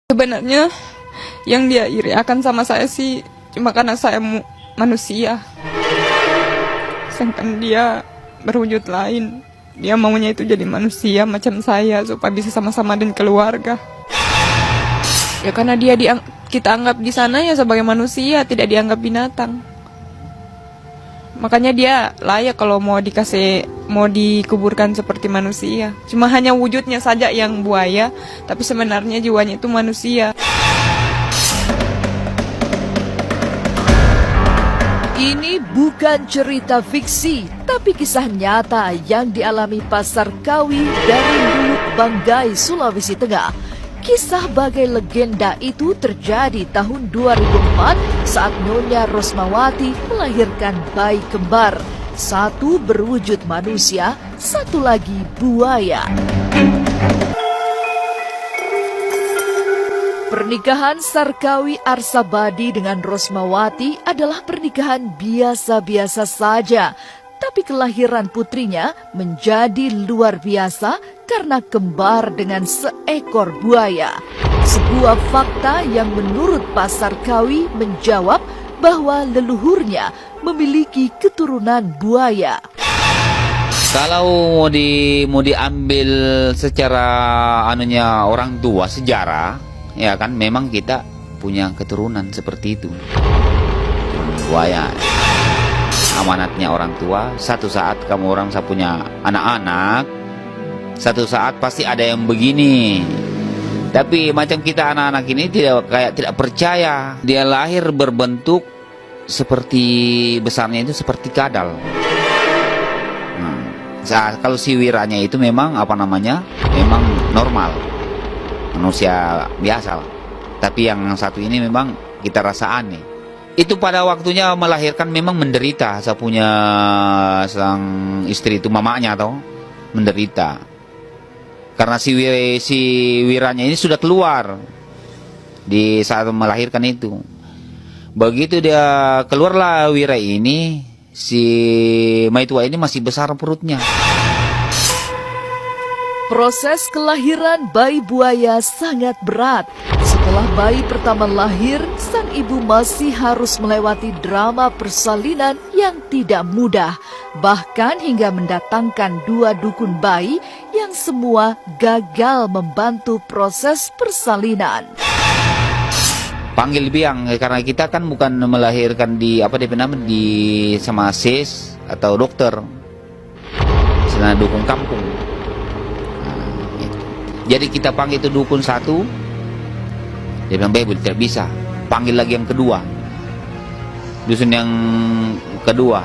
Sebenarnya yang dia iri akan sama saya sih cuma karena saya manusia. Sedangkan dia berwujud lain. Dia maunya itu jadi manusia macam saya supaya bisa sama-sama dengan keluarga. Ya karena kita anggap di sana ya sebagai manusia, tidak dianggap binatang. Makanya dia layak kalau mau dikuburkan seperti manusia. Cuma hanya wujudnya saja yang buaya, tapi sebenarnya jiwanya itu manusia. Ini bukan cerita fiksi, tapi kisah nyata yang dialami Pasar Kawi dari Luwuk Banggai, Sulawesi Tengah. Kisah bagai legenda itu terjadi tahun 2004 saat Nyonya Rosmawati melahirkan bayi kembar. Satu berwujud manusia, satu lagi buaya. Pernikahan Sarkawi Arsabadi dengan Rosmawati adalah pernikahan biasa-biasa saja. Tapi kelahiran putrinya menjadi luar biasa karena kembar dengan seekor buaya. Sebuah fakta yang menurut Pak Sarkawi menjawab bahwa leluhurnya memiliki keturunan buaya. Kalau mau diambil secara orang tua sejarah, ya kan memang kita punya keturunan seperti itu. Buaya. Amanatnya orang tua, satu saat kamu orang saya punya anak-anak, satu saat pasti ada yang begini. Tapi macam kita anak-anak ini tidak percaya. Dia lahir berbentuk seperti besarnya itu seperti kadal. Kalau si wiranya itu memang memang normal, manusia biasa. Tapi yang satu ini memang kita rasa aneh. Itu pada waktunya melahirkan memang menderita. Saya punya sang istri itu mamanya menderita. Karena si wiranya ini sudah keluar di saat melahirkan itu. Begitu dia keluarlah wira ini, si maitua ini masih besar perutnya. Proses kelahiran bayi buaya sangat berat. Setelah bayi pertama lahir, sang ibu masih harus melewati drama persalinan yang tidak mudah. Bahkan hingga mendatangkan 2 dukun bayi yang semua gagal membantu proses persalinan. Panggil biang, karena kita kan bukan melahirkan di sama sis atau dokter. Sana dukun kampung. Jadi kita panggil itu dukun satu. Dia bilang, "Bebel, tidak bisa." Panggil lagi yang kedua. Dusun yang kedua.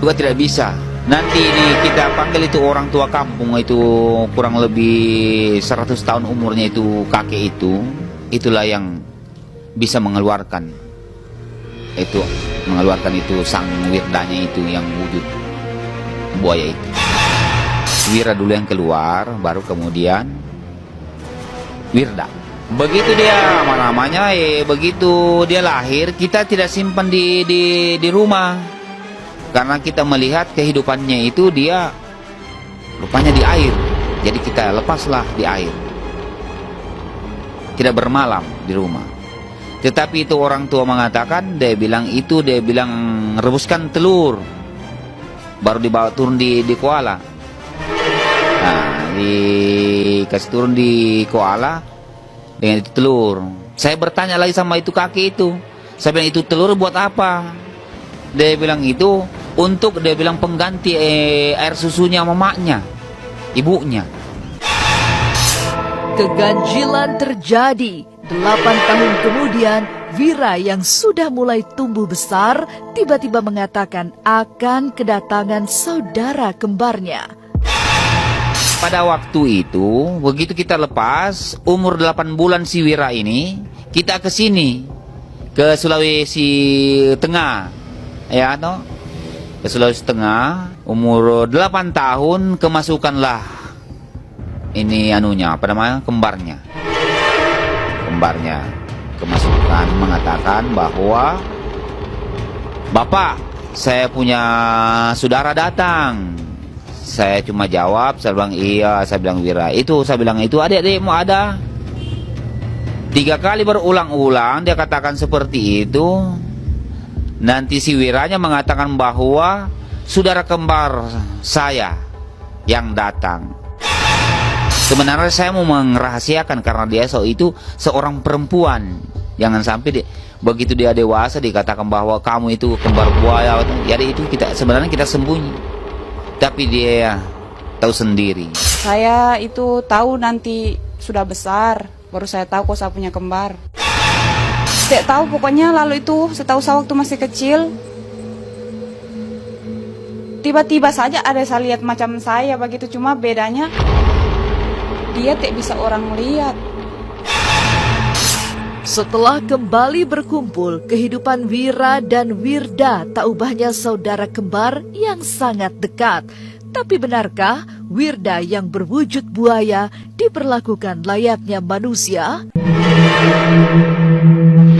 Juga tidak bisa. Nanti ini kita panggil itu orang tua kampung itu kurang lebih 100 tahun umurnya itu kakek itu. Itulah yang bisa mengeluarkan itu sang wirdanya itu yang wujud buaya itu. Wira dulu yang keluar, baru kemudian wirda. Begitu dia begitu dia lahir, kita tidak simpan di rumah. Karena kita melihat kehidupannya itu dia rupanya di air. Jadi kita lepaslah di air. Tidak bermalam di rumah. Tetapi itu orang tua mengatakan, dia bilang rebuskan telur. Baru dibawa turun di koala. Nah, dikasih turun di koala dengan itu telur. Saya bertanya lagi sama itu kakek itu. Saya bilang, itu telur buat apa? Dia bilang itu untuk pengganti air susunya mamaknya, ibunya. Keganjilan terjadi. 8 tahun kemudian, Wira yang sudah mulai tumbuh besar tiba-tiba mengatakan akan kedatangan saudara kembarnya. Pada waktu itu, begitu kita lepas, umur 8 bulan si Wira ini, kita ke sini, ke Sulawesi Tengah, ke Sulawesi Tengah, umur 8 tahun, kemasukanlah ini kembarnya. Kembarnya kemasukan mengatakan bahwa, "Bapak, saya punya saudara datang." Saya cuma jawab, saya bilang iya, saya bilang Wira. Saya bilang itu adik-adikmu ada. 3 kali berulang-ulang dia katakan seperti itu. Nanti si Wiranya mengatakan bahwa saudara kembar saya yang datang. Sebenarnya saya mau merahasiakan karena dia itu seorang perempuan. Jangan sampai begitu dia dewasa dikatakan bahwa kamu itu kembar buaya. Jadi itu sebenarnya kita sembunyi. Tapi dia tahu sendiri. Saya itu tahu nanti sudah besar, baru saya tahu kok saya punya kembar. Saya tahu pokoknya lalu itu setahu saya waktu masih kecil. Tiba-tiba saja ada saya lihat macam saya begitu, cuma bedanya dia tak bisa orang lihat. Setelah kembali berkumpul, kehidupan Wira dan Wirda tak ubahnya saudara kembar yang sangat dekat. Tapi benarkah Wirda yang berwujud buaya diperlakukan layaknya manusia?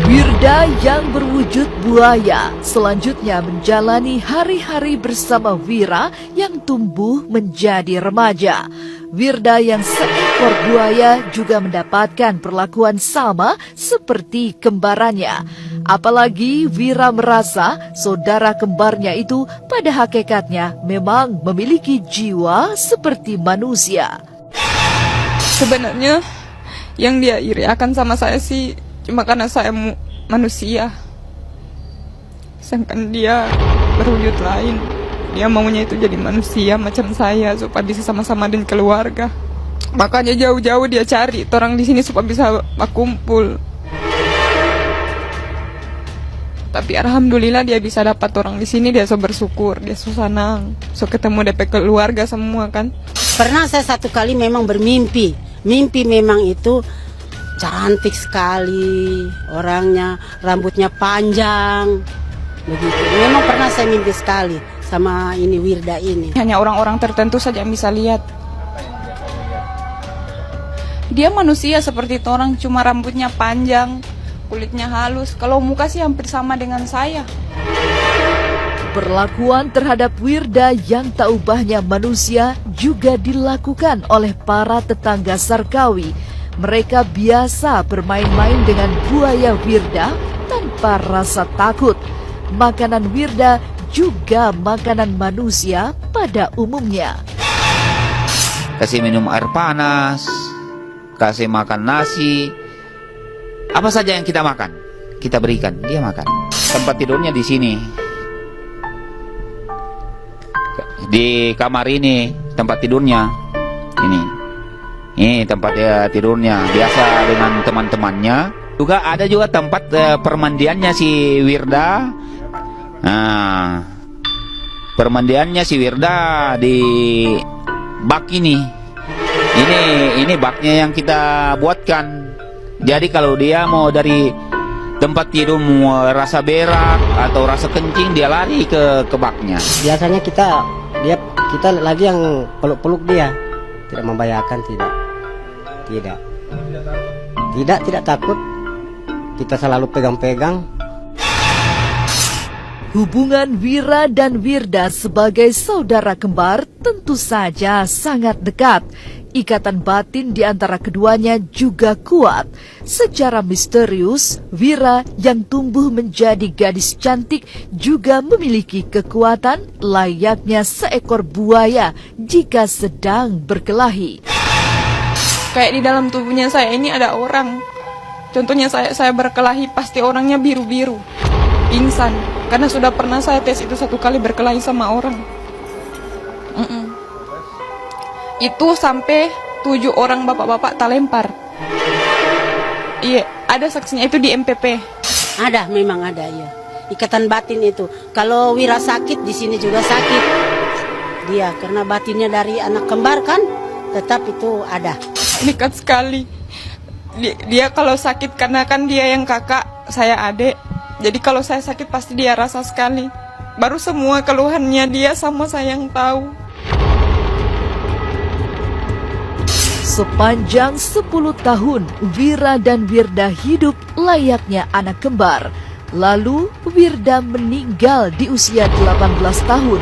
Wirda yang berwujud buaya selanjutnya menjalani hari-hari bersama Wira yang tumbuh menjadi remaja. Wirda yang seekor buaya juga mendapatkan perlakuan sama seperti kembarannya. Apalagi Wira merasa saudara kembarnya itu pada hakikatnya memang memiliki jiwa seperti manusia. Sebenarnya yang dia iri akan sama saya sih cuma karena saya manusia. Sedangkan dia berwujud lain. Dia maunya itu jadi manusia macam saya supaya bisa sama-sama dengan keluarga. Makanya jauh-jauh dia cari orang di sini supaya bisa berkumpul. Tapi alhamdulillah dia bisa dapat orang di sini, dia so bersyukur, dia so senang, so ketemu DP keluarga semua kan. Pernah saya satu kali memang bermimpi, mimpi memang itu cantik sekali orangnya, rambutnya panjang, begitu. Memang pernah saya mimpi sekali sama ini Wirda ini. Hanya orang-orang tertentu saja yang bisa lihat. Dia manusia seperti orang, cuma rambutnya panjang, kulitnya halus. Kalau muka sih hampir sama dengan saya. Perlakuan terhadap Wirda yang tak ubahnya manusia juga dilakukan oleh para tetangga Sarkawi. Mereka biasa bermain-main dengan buaya Wirda tanpa rasa takut. Makanan Wirda juga makanan manusia pada umumnya. Kasih minum air panas, kasih makan nasi, apa saja yang kita makan, kita berikan, dia makan. Tempat tidurnya di sini, di kamar ini tempat tidurnya, ini tempat tidurnya. Biasa dengan teman-temannya. Juga ada juga tempat permandiannya si Wirda. Nah, permandiannya si Wirda di bak ini. Ini baknya yang kita buatkan. Jadi kalau dia mau dari tempat tidur mau rasa berak atau rasa kencing, dia lari ke baknya. Biasanya kita lagi yang peluk-peluk dia, tidak membahayakan, tidak takut. Kita selalu pegang-pegang. Hubungan Wira dan Wirda sebagai saudara kembar tentu saja sangat dekat. Ikatan batin di antara keduanya juga kuat. Secara misterius, Wira yang tumbuh menjadi gadis cantik juga memiliki kekuatan layaknya seekor buaya jika sedang berkelahi. Kayak di dalam tubuhnya saya ini ada orang. Contohnya saya berkelahi pasti orangnya biru-biru, pingsan. Karena sudah pernah saya tes itu 1 kali berkelahi sama orang. Itu sampai 7 orang bapak-bapak tak lempar. Iya, ada saksinya itu di MPP. Ada, memang ada ya. Ikatan batin itu. Kalau Wira sakit, di sini juga sakit. Dia karena batinnya dari anak kembar kan, tetap itu ada. Dekat sekali. Dia kalau sakit karena kan dia yang kakak, saya adik. Jadi kalau saya sakit pasti dia rasa sekali. Baru semua keluhannya dia sama saya yang tahu. Sepanjang 10 tahun, Wira dan Wirda hidup layaknya anak kembar. Lalu, Wirda meninggal di usia 18 tahun,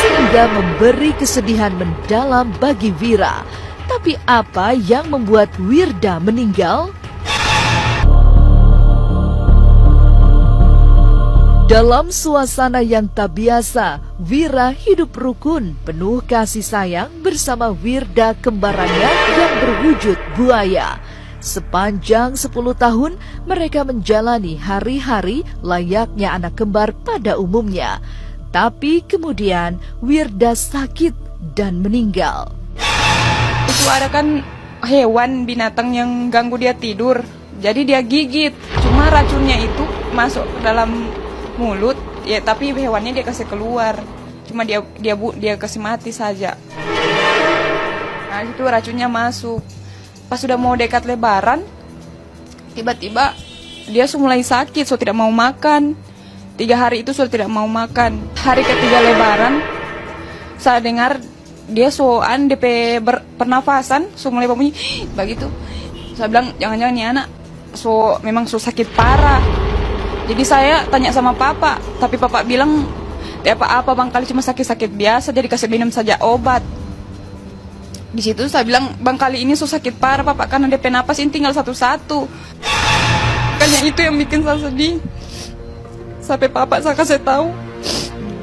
sehingga memberi kesedihan mendalam bagi Wira. Tapi apa yang membuat Wirda meninggal? Dalam suasana yang tak biasa, Wira hidup rukun, penuh kasih sayang bersama Wirda kembarannya yang berwujud buaya. Sepanjang 10 tahun, mereka menjalani hari-hari layaknya anak kembar pada umumnya. Tapi kemudian Wirda sakit dan meninggal. Itu ada kan hewan binatang yang ganggu dia tidur. Jadi dia gigit. Cuma racunnya itu masuk ke dalam mulut, ya tapi hewannya dia kasih keluar. Cuma dia kasih mati saja. Nah, itu racunnya masuk. Pas sudah mau dekat lebaran, tiba-tiba dia mulai sakit, so tidak mau makan. 3 hari itu sudah tidak mau makan. Hari ketiga lebaran, saya dengar dia soan DP pernafasan, so mulai berbunyi begitu. Saya bilang jangan-jangan nih anak memang sakit parah. Jadi saya tanya sama papa, tapi papa bilang tidak apa-apa bang, kali cuma sakit-sakit biasa, jadi kasih minum saja obat. Di situ saya bilang bang, kali ini sakit parah papa, karena DP napas ini tinggal satu-satu. Makanya itu yang bikin saya sedih. Sampai papa saya kasih tahu,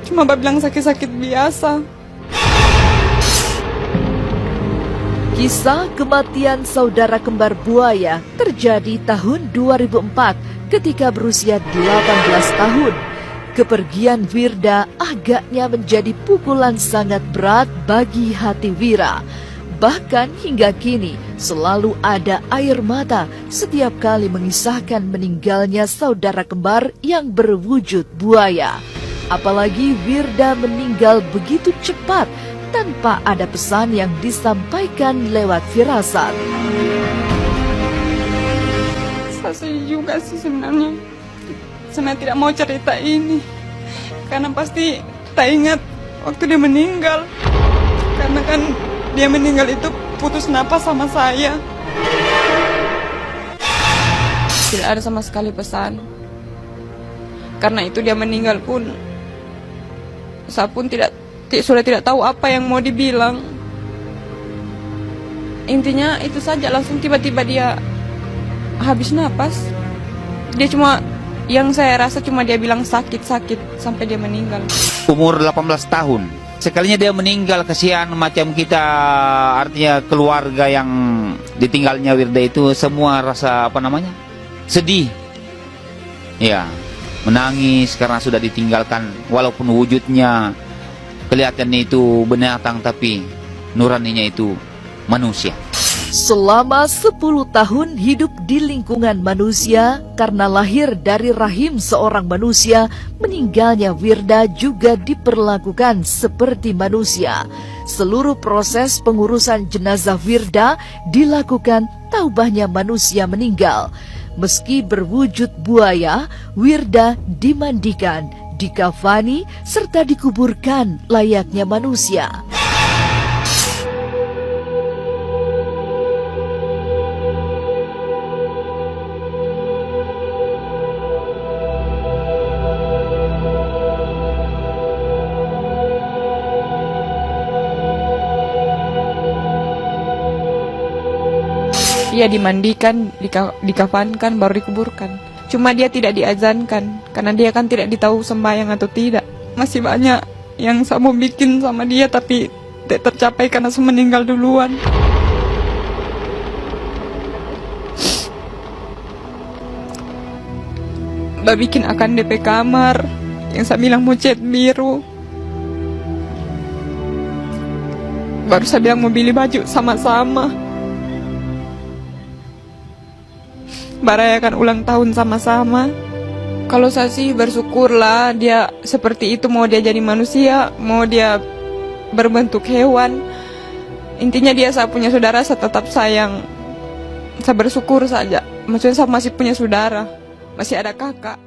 cuma bapak bilang sakit-sakit biasa. Kisah kematian saudara kembar buaya terjadi tahun 2004 ketika berusia 18 tahun. Kepergian Wirda agaknya menjadi pukulan sangat berat bagi hati Wira. Bahkan hingga kini selalu ada air mata setiap kali mengisahkan meninggalnya saudara kembar yang berwujud buaya. Apalagi Wirda meninggal begitu cepat tanpa ada pesan yang disampaikan lewat firasat. Saya sedih juga sih sebenarnya. Saya tidak mau cerita ini, karena pasti tak ingat waktu dia meninggal. Karena kan dia meninggal itu putus napas sama saya. Tidak ada sama sekali pesan. Karena itu dia meninggal pun, saya pun sudah tidak tahu apa yang mau dibilang. Intinya itu saja, langsung tiba-tiba dia habis napas. Dia cuma, yang saya rasa cuma dia bilang sakit-sakit sampai dia meninggal. Umur 18 tahun. Sekalinya dia meninggal, kasihan macam kita, artinya keluarga yang ditinggalnya Wirda itu semua rasa sedih. Ya, menangis karena sudah ditinggalkan, walaupun wujudnya kelihatannya itu binatang tapi nuraninya itu manusia. Selama 10 tahun hidup di lingkungan manusia, karena lahir dari rahim seorang manusia, meninggalnya Wirda juga diperlakukan seperti manusia. Seluruh proses pengurusan jenazah Wirda dilakukan taubahnya manusia meninggal. Meski berwujud buaya, Wirda dimandikan, dikafani, serta dikuburkan layaknya manusia. Dia dimandikan, dikafankan, baru dikuburkan. Cuma dia tidak diazankan, karena dia kan tidak ditahu sembahyang atau tidak. Masih banyak yang saya mau bikin sama dia, tapi tidak tercapai karena saya meninggal duluan. Mbak bikin akan DP kamar, yang saya bilang mau cat biru. Baru saya bilang mau beli baju sama-sama. Merayakan ulang tahun sama-sama. Kalau saya sih bersyukurlah dia seperti itu, mau dia jadi manusia, mau dia berbentuk hewan. Intinya dia saya punya saudara, saya tetap sayang. Saya bersyukur saja. Maksudnya saya masih punya saudara, masih ada kakak.